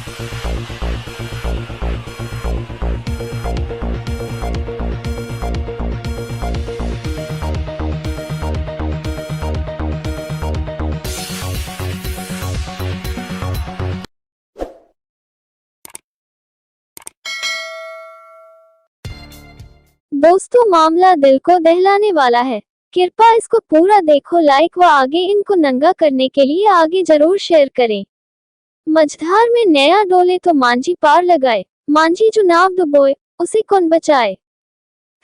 दोस्तों, मामला दिल को दहलाने वाला है। कृपया इसको पूरा देखो, लाइक व आगे इनको नंगा करने के लिए आगे जरूर शेयर करें। मझधार में नया डोले तो मांझी पार लगाए, मांझी जो नाव डुबोए उसे कौन बचाए।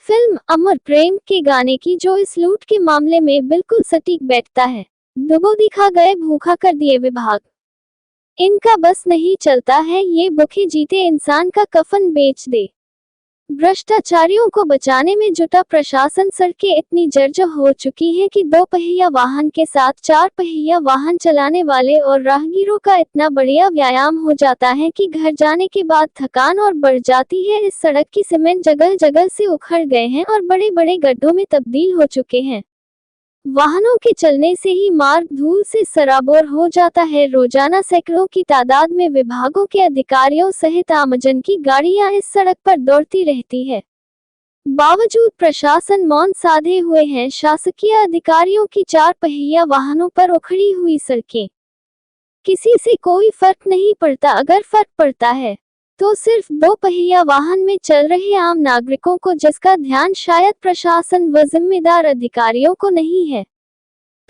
फिल्म अमर प्रेम के गाने की जो इस लूट के मामले में बिल्कुल सटीक बैठता है। डुबो दिखा गए, भूखा कर दिए विभाग। इनका बस नहीं चलता है, ये भूखे जीते इंसान का कफन बेच दे। भ्रष्टाचारियों को बचाने में जुटा प्रशासन। सड़कें इतनी जर्जर हो चुकी हैं कि दो पहिया वाहन के साथ चार पहिया वाहन चलाने वाले और राहगीरों का इतना बढ़िया व्यायाम हो जाता है कि घर जाने के बाद थकान और बढ़ जाती है। इस सड़क की सीमेंट जगह जगह से उखड़ गए हैं और बड़े बड़े गड्ढों में तब्दील हो चुके हैं। वाहनों के चलने से ही मार्ग धूल से सराबोर हो जाता है। रोजाना सैकड़ों की तादाद में विभागों के अधिकारियों सहित आमजन की गाड़ियां इस सड़क पर दौड़ती रहती है। बावजूद प्रशासन मौन साधे हुए हैं। शासकीय अधिकारियों की चार पहिया वाहनों पर उखड़ी हुई सड़कें, किसी से कोई फर्क नहीं पड़ता। अगर फर्क पड़ता है तो सिर्फ दो पहिया वाहन में चल रहे आम नागरिकों को, जिसका ध्यान शायद प्रशासन व जिम्मेदार अधिकारियों को नहीं है।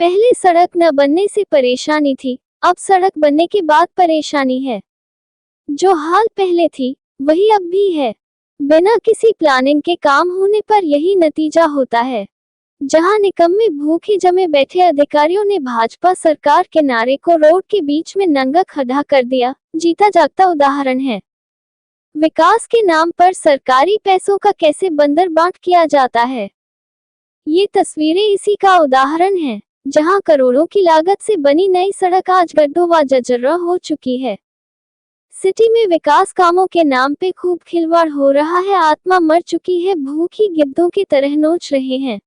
पहले सड़क न बनने से परेशानी थी, अब सड़क बनने के बाद परेशानी है। जो हाल पहले थी वही अब भी है। बिना किसी प्लानिंग के काम होने पर यही नतीजा होता है। जहां निकम्मे भूखे जमे बैठे अधिकारियों ने भाजपा सरकार के नारे को रोड के बीच में नंगा खड़ा कर दिया, जीता जागता उदाहरण है। विकास के नाम पर सरकारी पैसों का कैसे बंदरबांट किया जाता है, ये तस्वीरें इसी का उदाहरण हैं। जहां करोड़ों की लागत से बनी नई सड़क आज गड्ढों व जर्जर हो चुकी है। सिटी में विकास कामों के नाम पे खूब खिलवाड़ हो रहा है। आत्मा मर चुकी है, भूखी गिद्धों की तरह नोच रहे हैं।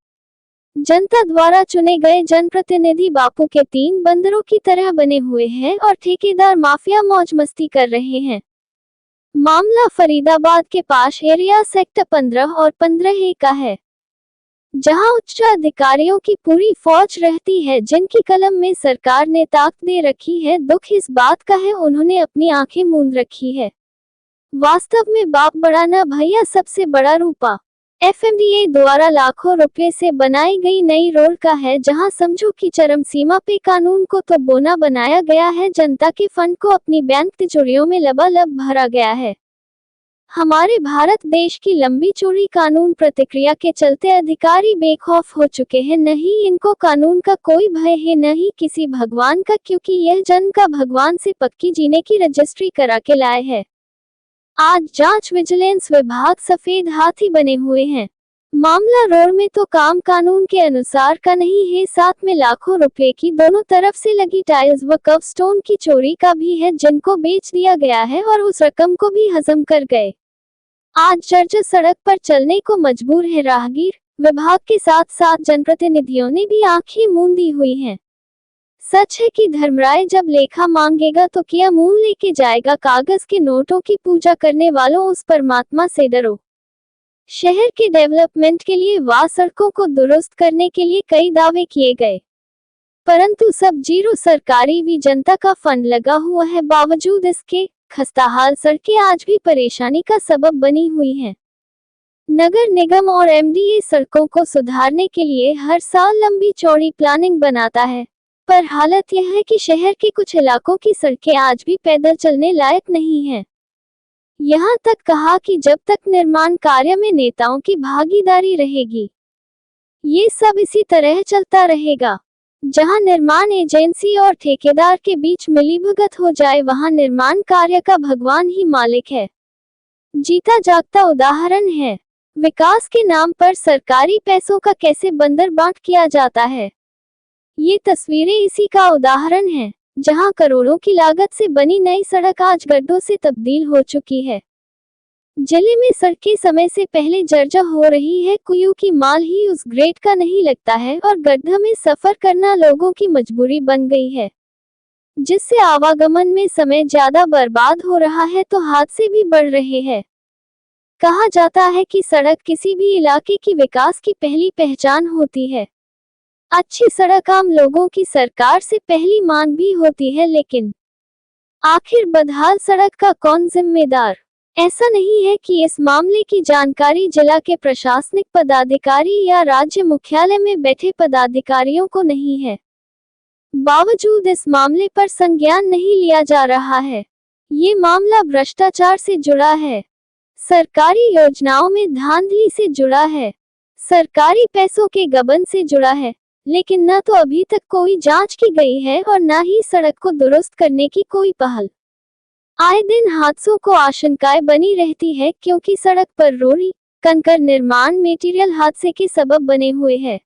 जनता द्वारा चुने गए जनप्रतिनिधि बापू के तीन बंदरों की तरह बने हुए हैं और ठेकेदार माफिया मौज मस्ती कर रहे हैं। मामला फरीदाबाद के पास एरिया सेक्टर 15 और 15A का है, जहां उच्च अधिकारियों की पूरी फौज रहती है, जिनकी कलम में सरकार ने ताक दे रखी है। दुख इस बात का है उन्होंने अपनी आंखें मूंद रखी है। वास्तव में बाप बड़ा न भैया सबसे बड़ा रूपा FMDA द्वारा लाखों रुपए से बनाई गई नई रोड का है, जहां समझो कि चरम सीमा पे कानून को तो बोना बनाया गया है, जनता के फंड को अपनी बैंक तिजोरियों में लबालब भरा गया है। हमारे भारत देश की लंबी चौड़ी कानून प्रतिक्रिया के चलते अधिकारी बेखौफ हो चुके हैं। नहीं इनको कानून का कोई भय है, न ही किसी भगवान का, क्योंकि यह जन्म का भगवान से पक्की जीने की रजिस्ट्री करा के लाए है। आज जांच विजिलेंस विभाग सफेद हाथी बने हुए हैं। मामला रोड में तो काम कानून के अनुसार का नहीं है, साथ में लाखों रुपए की दोनों तरफ से लगी टाइल्स व कव स्टोन की चोरी का भी है, जिनको बेच दिया गया है और उस रकम को भी हजम कर गए। आज जर्जर सड़क पर चलने को मजबूर है राहगीर। विभाग के साथ साथ जनप्रतिनिधियों ने भी आंखें मूंदी हुई हैं। सच है कि धर्मराय जब लेखा मांगेगा तो क्या मुंह लेके जाएगा। कागज के नोटों की पूजा करने वालों, उस परमात्मा से डरो। शहर के डेवलपमेंट के लिए व सड़कों को दुरुस्त करने के लिए कई दावे किए गए, परंतु सब जीरो। सरकारी भी जनता का फंड लगा हुआ है, बावजूद इसके खस्ताहाल सड़कें आज भी परेशानी का सबब बनी हुई हैं। नगर निगम और MDA सड़कों को सुधारने के लिए हर साल लंबी चौड़ी प्लानिंग बनाता है, पर हालत यह है कि शहर के कुछ इलाकों की सड़कें आज भी पैदल चलने लायक नहीं हैं। यहाँ तक कहा कि जब तक निर्माण कार्य में नेताओं की भागीदारी रहेगी, ये सब इसी तरह चलता रहेगा। जहां निर्माण एजेंसी और ठेकेदार के बीच मिलीभगत हो जाए, वहां निर्माण कार्य का भगवान ही मालिक है। जीता जागता उदाहरण है। विकास के नाम पर सरकारी पैसों का कैसे बंदरबांट किया जाता है, ये तस्वीरें इसी का उदाहरण है। जहां करोड़ों की लागत से बनी नई सड़क आज गड्ढों से तब्दील हो चुकी है। जिले में सड़कें समय से पहले जर्जर हो रही है, क्योंकि माल ही उस ग्रेड का नहीं लगता है और गड्ढा में सफर करना लोगों की मजबूरी बन गई है। जिससे आवागमन में समय ज्यादा बर्बाद हो रहा है तो हादसे भी बढ़ रहे हैं। कहा जाता है कि सड़क किसी भी इलाके की विकास की पहली पहचान होती है। अच्छी सड़क आम लोगों की सरकार से पहली मांग भी होती है, लेकिन आखिर बदहाल सड़क का कौन जिम्मेदार? ऐसा नहीं है कि इस मामले की जानकारी जिला के प्रशासनिक पदाधिकारी या राज्य मुख्यालय में बैठे पदाधिकारियों को नहीं है। बावजूद इस मामले पर संज्ञान नहीं लिया जा रहा है। ये मामला भ्रष्टाचार से जुड़ा है, सरकारी योजनाओं में धांधली से जुड़ा है, सरकारी पैसों के गबन से जुड़ा है, लेकिन न तो अभी तक कोई जांच की गई है और न ही सड़क को दुरुस्त करने की कोई पहल। आए दिन हादसों को आशंकाएं बनी रहती है क्योंकि सड़क पर रोड़ी, कंकर निर्माण मटेरियल हादसे के सबब बने हुए हैं।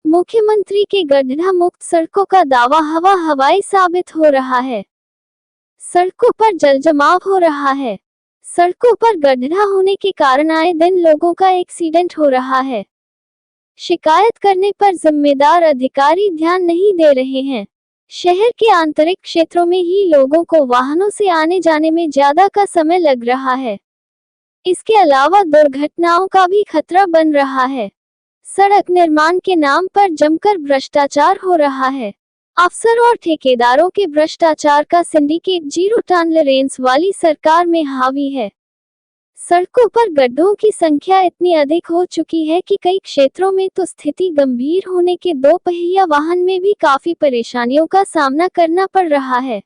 मुख्यमंत्री के गड्ढा मुक्त सड़कों का दावा हवा हवाई साबित हो रहा है। सड़कों पर जलजमाव हो रहा है। सड़कों पर गड्ढा होने के कारण आए दिन लोगों का एक्सीडेंट हो रहा है। शिकायत करने पर जिम्मेदार अधिकारी ध्यान नहीं दे रहे हैं। शहर के आंतरिक क्षेत्रों में ही लोगों को वाहनों से आने जाने में ज्यादा का समय लग रहा है। इसके अलावा दुर्घटनाओं का भी खतरा बन रहा है। सड़क निर्माण के नाम पर जमकर भ्रष्टाचार हो रहा है। अफसर और ठेकेदारों के भ्रष्टाचार का सिंडिकेट जीरो टॉलरेंस वाली सरकार में हावी है। सड़कों पर गड्ढों की संख्या इतनी अधिक हो चुकी है कि कई क्षेत्रों में तो स्थिति गंभीर होने के दो पहिया वाहन में भी काफी परेशानियों का सामना करना पड़ रहा है।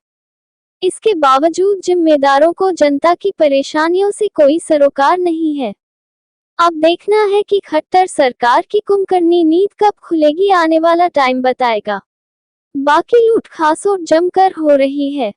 इसके बावजूद जिम्मेदारों को जनता की परेशानियों से कोई सरोकार नहीं है। अब देखना है कि खट्टर सरकार की कुंभकर्णी नींद कब खुलेगी, आने वाला टाइम बताएगा। बाकी लूट खसोट जमकर हो रही है।